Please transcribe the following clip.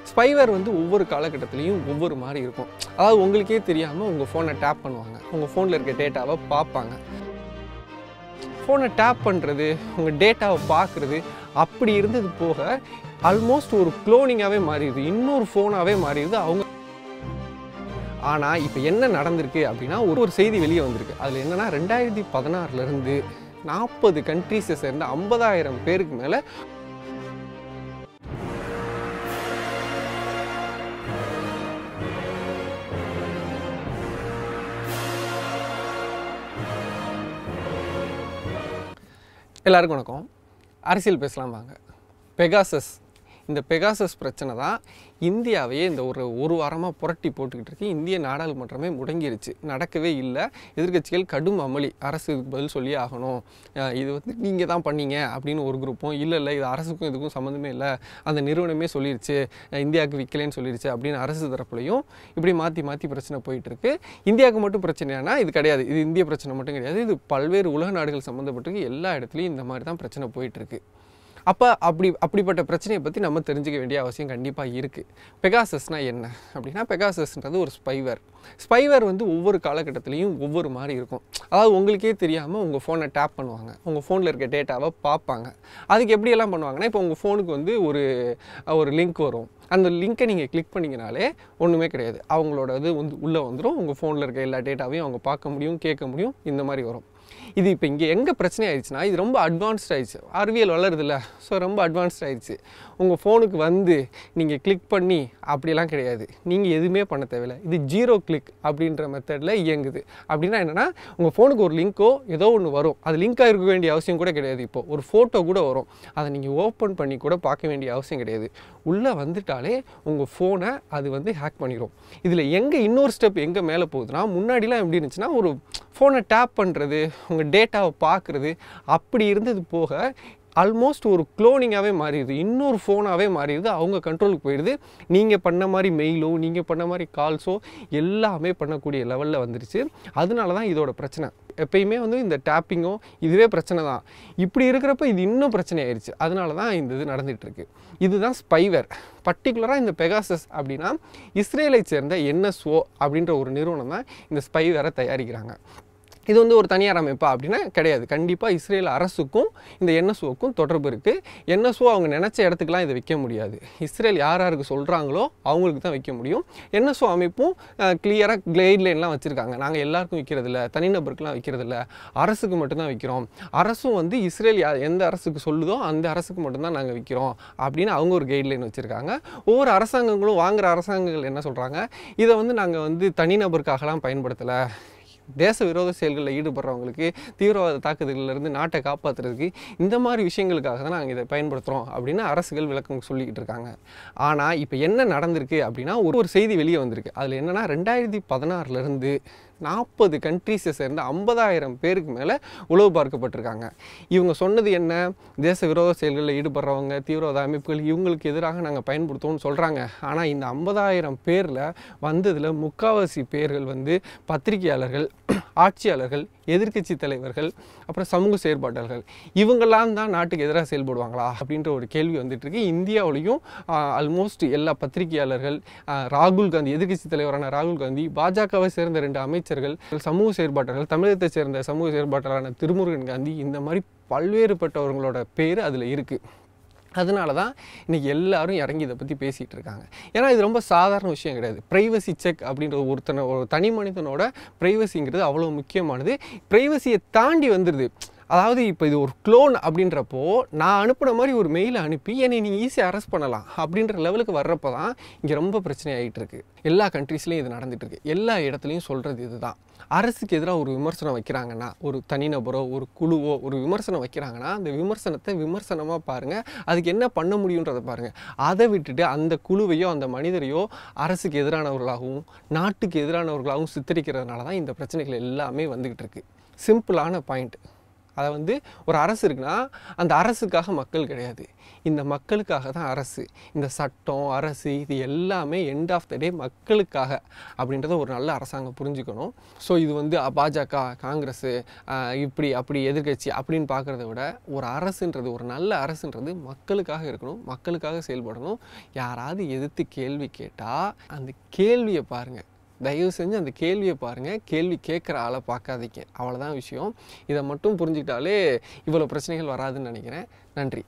Spyware வந்து ஒவ்வொரு காலகட்டத்திலையும் ஒவ்வொரு மாதிரி இருக்கும். அதாவது உங்களுக்கே தெரியாமல் உங்கள் ஃபோனை டேப் பண்ணுவாங்க, உங்கள் ஃபோனில் இருக்க டேட்டாவை பார்ப்பாங்க. ஃபோனை டேப் பண்ணுறது, உங்கள் டேட்டாவை பார்க்குறது அப்படி இருந்தது போக ஆல்மோஸ்ட் ஒரு க்ளோனிங்காகவே மாறிடுது, இன்னொரு ஃபோனாகவே மாறிடுது அவங்க. ஆனால் இப்போ என்ன நடந்திருக்கு அப்படின்னா ஒரு செய்தி வெளியே வந்திருக்கு. அதில் என்னென்னா 2016 40 கண்ட்ரீஸை சேர்ந்த 50,000 பேருக்கு மேலே எல்லாருக்கும் வணக்கம். அரசியல் பேசலாம் வாங்க. பெகாசஸ், இந்த பெகாசஸ் பிரச்சனை தான் இந்தியாவையே இந்த ஒரு வாரமாக புரட்டி போட்டுக்கிட்டு இருக்கு. இந்திய நாடாளுமன்றமே முடங்கிருச்சு, நடக்கவே இல்லை. எதிர்க்கட்சிகள் கடும் அமளி, அரசு இதுக்கு பதில் சொல்லி ஆகணும், இது வந்து நீங்கள் தான் பண்ணீங்க அப்படின்னு ஒரு குரூப்பும், இல்லை இது அரசுக்கும் இதுக்கும் சம்மந்தமே இல்லை, அந்த நிறுவனமே சொல்லிருச்சு, இந்தியாவுக்கு விற்கலேன்னு சொல்லிருச்சு அப்படின்னு அரசு தரப்புலையும் இப்படி மாற்றி மாற்றி பிரச்சனை போயிட்டுருக்கு. இந்தியாவுக்கு மட்டும் பிரச்சனையானா இது கிடையாது, இது இந்திய பிரச்சனை மட்டும் கிடையாது, இது பல்வேறு உலக நாடுகள் சம்மந்தப்பட்டிருக்கு. எல்லா இடத்துலையும் இந்த மாதிரி தான் பிரச்சனை போயிட்டுருக்கு. அப்போ அப்படிப்பட்ட பிரச்சனையை பற்றி நம்ம தெரிஞ்சுக்க வேண்டிய அவசியம் கண்டிப்பாக இருக்குது. பெகாசஸ்னால் என்ன அப்படின்னா, பெகாசஸ்ன்றது ஒரு ஸ்பைவேர் வந்து ஒவ்வொரு காலகட்டத்திலையும் ஒவ்வொரு மாதிரி இருக்கும். அதாவது உங்களுக்கே தெரியாமல் உங்கள் ஃபோனை டேப் பண்ணுவாங்க, உங்கள் ஃபோனில் இருக்க டேட்டாவை பார்ப்பாங்க. அதுக்கு எப்படியெல்லாம் பண்ணுவாங்கன்னா, இப்போ உங்கள் ஃபோனுக்கு வந்து ஒரு லிங்க் வரும், அந்த லிங்க்கை நீங்கள் கிளிக் பண்ணிங்கனாலே ஒன்றுமே கிடையாது, அவங்களோட இது வந்து உள்ளே வந்துடும், உங்கள் ஃபோனில் இருக்க எல்லா டேட்டாவையும் அவங்க பார்க்க முடியும், கேட்க முடியும், இந்த மாதிரி வரும். இது இப்போ இங்கே எங்கே பிரச்சனை ஆயிடுச்சுன்னா, இது ரொம்ப அட்வான்ஸ்ட் ஆயிடுச்சு, அறிவியல் வளருதில்ல, ஸோ ரொம்ப அட்வான்ஸ்ட் ஆயிடுச்சு. உங்கள் ஃபோனுக்கு வந்து நீங்கள் கிளிக் பண்ணி அப்படிலாம் கிடையாது, நீங்கள் எதுவுமே பண்ண தேவையில்லை. இது 0 கிளிக் அப்படின்ற மெத்தடில் இயங்குது. அப்படின்னா என்னென்னா, உங்கள் ஃபோனுக்கு ஒரு லிங்க்கோ ஏதோ ஒன்று வரும், அது லிங்காக இருக்க வேண்டிய அவசியம் கூட கிடையாது. இப்போது ஒரு ஃபோட்டோ கூட வரும், அதை நீங்கள் ஓப்பன் பண்ணி கூட பார்க்க வேண்டிய அவசியம் கிடையாது. உள்ளே வந்துட்டாலே உங்கள் ஃபோனை அது வந்து ஹேக் பண்ணிடும். இதில் இன்னொரு ஸ்டெப் எங்கே மேலே போகுதுன்னா, முன்னாடிலாம் எப்படி இருந்துச்சுன்னா, ஒரு ஃபோனை டேப் பண்ணுறது, உங்கள் டேட்டாவை பார்க்குறது அப்படி இருந்தது போக ஆல்மோஸ்ட் ஒரு க்ளோனிங்காகவே மாறிடுது, இன்னொரு ஃபோனாகவே மாறிடுது, அவங்க கண்ட்ரோலுக்கு போயிடுது. நீங்கள் பண்ண மாதிரி மெயிலோ, நீங்கள் பண்ண மாதிரி கால்ஸோ எல்லாமே பண்ணக்கூடிய லெவலில் வந்துருச்சு. அதனால தான் இதோட பிரச்சனை. எப்பயுமே வந்து இந்த டேப்பிங்கோ இதுவே பிரச்சனை தான், இப்படி இருக்கிறப்ப இது இன்னும் பிரச்சனை ஆயிடுச்சு. அதனால தான் இந்த இது நடந்துகிட்ருக்கு. இதுதான் ஸ்பைவேர். பர்டிகுலராக இந்த பெகாசஸ் அப்படின்னா இஸ்ரேலை சேர்ந்த NSO அப்படின்ற ஒரு நிறுவனம் தான் இந்த ஸ்பைவேரை தயாரிக்கிறாங்க. இது வந்து ஒரு தனியார் அமைப்பா அப்படின்னா கிடையாது, கண்டிப்பாக இஸ்ரேல் அரசுக்கும் இந்த NSOக்கும் தொடர்பு இருக்குது. NSO அவங்க நினச்ச இடத்துக்குலாம் இதை விற்க முடியாது, இஸ்ரேல் யாருக்கு சொல்கிறாங்களோ அவங்களுக்கு தான் விற்க முடியும். NSO அமைப்பும் கிளியராக கைட்லைன்லாம் வச்சுருக்காங்க, நாங்கள் எல்லாருக்கும் விற்கிறதில்ல, தனிநபருக்குலாம் விற்கிறதில்ல, அரசுக்கு மட்டும்தான் விற்கிறோம். அரசும் வந்து இஸ்ரேல் எந்த அரசுக்கு சொல்லுதோ அந்த அரசுக்கு மட்டும்தான் நாங்கள் விற்கிறோம் அப்படின்னு அவங்க ஒரு கைட்லைன் வச்சுருக்காங்க. ஒவ்வொரு அரசாங்கங்களும், வாங்குகிற அரசாங்கங்கள் என்ன சொல்கிறாங்க, இதை வந்து நாங்கள் வந்து தனிநபருக்காகலாம் பயன்படுத்தலை, தேச விரோத செயல்களில் ஈடுபடுறவங்களுக்கு, தீவிரவாத தாக்குதல்களிலிருந்து நாட்டை காப்பாற்றுறதுக்கு, இந்த மாதிரி விஷயங்களுக்காக தான் நாங்கள் இதை பயன்படுத்துகிறோம் அப்படின்னு அரசுகள் விளக்கம் சொல்லிக்கிட்டு இருக்காங்க. ஆனால் இப்போ என்ன நடந்திருக்கு அப்படின்னா ஒரு செய்தி வெளியே வந்திருக்கு. அதில் என்னென்னா 2016 40 கண்ட்ரீஸை சேர்ந்த 50,000 பேருக்கு மேலே உளவு பார்க்கப்பட்டிருக்காங்க. இவங்க சொன்னது என்ன, தேச விரோத செயல்களில் ஈடுபடுறவங்க, தீவிரவாத அமைப்புகள், இவங்களுக்கு எதிராக நாங்கள் பயன்படுத்தோம்னு சொல்கிறாங்க. ஆனால் இந்த 50,000 பேரில் வந்ததில் முக்கால்வாசி பேர்கள் வந்து பத்திரிகையாளர்கள், ஆட்சியாளர்கள், எதிர்க்கட்சி தலைவர்கள், அப்புறம் சமூக செயற்பாட்டாளர்கள், இவங்கெல்லாம் தான் நாட்டுக்கு எதிராக செயல்படுவாங்களா அப்படின்ற ஒரு கேள்வி வந்துட்டுருக்கு. இந்தியாவிலையும் ஆல்மோஸ்ட் எல்லா பத்திரிகையாளர்கள், ராகுல் காந்தி, எதிர்க்கட்சி தலைவரான ராகுல் காந்தி, பாஜகவை சேர்ந்த 2 அமைச்சர்கள், சமூக செயற்பாட்டாளர்கள், தமிழகத்தை சேர்ந்த சமூக செயற்பாட்டாளரான திருமுருகன் காந்தி, இந்த மாதிரி பல்வேறுபட்டவர்களோட பேர் அதில் இருக்குது. அதனால தான் இன்றைக்கி எல்லாரும் இறங்கி இதை பற்றி பேசிகிட்டு இருக்காங்க. ஏன்னா இது ரொம்ப சாதாரண விஷயம் கிடையாது. ப்ரைவசி செக் அப்படின்ற ஒரு தனி மனிதனோட ப்ரைவசிங்கிறது அவ்வளோ முக்கியமானது. ப்ரைவசியை தாண்டி வந்துடுது. அதாவது இப்போ இது ஒரு க்ளோன் அப்படின்றப்போ, நான் அனுப்புன மாதிரி ஒரு மெயிலை அனுப்பி என்னை நீங்கள் ஈஸியாக அரெஸ்ட் பண்ணலாம் அப்படின்ற லெவலுக்கு வர்றப்போ தான் இங்கே ரொம்ப பிரச்சனை ஆகிட்டு இருக்குது. எல்லா கண்ட்ரீஸ்லேயும் இது நடந்துகிட்ருக்கு. எல்லா இடத்துலையும் சொல்கிறது இது தான். அரசுக்கு எதிராக ஒரு விமர்சனம் வைக்கிறாங்கன்னா, ஒரு தனிநபரோ ஒரு குழுவோ ஒரு விமர்சனம் வைக்கிறாங்கன்னா, அந்த விமர்சனத்தை விமர்சனமாக பாருங்கள், அதுக்கு என்ன பண்ண முடியுன்றதை பாருங்கள். அதை விட்டுட்டு அந்த குழுவையோ அந்த மனிதரையோ அரசுக்கு எதிரானவர்களாகவும் நாட்டுக்கு எதிரானவர்களாகவும் சித்தரிக்கிறதுனால தான் இந்த பிரச்சனைகள் எல்லாமே வந்துக்கிட்டு இருக்குது. சிம்பிளான பாயிண்ட். அதை வந்து ஒரு அரசு இருக்குன்னா அந்த அரசுக்காக மக்கள் கிடையாது, இந்த மக்களுக்காக தான் அரசு. இந்த சட்டம் அரசு இது எல்லாமே எண்ட் ஆஃப் த டே மக்களுக்காக அப்படின்றத ஒரு நல்ல அரசாங்கம் புரிஞ்சுக்கணும். ஸோ இது வந்து பாஜக காங்கிரஸ் இப்படி அப்படி எதிர்கட்சி அப்படின்னு பார்க்குறத விட ஒரு அரசுன்றது ஒரு நல்ல அரசுன்றது மக்களுக்காக இருக்கணும், மக்களுக்காக செயல்படணும். யாராவது எதிர்த்து கேள்வி கேட்டால் அந்த கேள்வியை பாருங்கள், தயவு செஞ்சு அந்த கேள்வியை பாருங்கள், கேள்வி கேட்குற ஆளை பார்க்காதீங்க. அவ்வளோதான் விஷயம். இதை மட்டும் புரிஞ்சுக்கிட்டாலே இவ்வளோ பிரச்சனைகள் வராதுன்னு நினைக்கிறேன். நன்றி.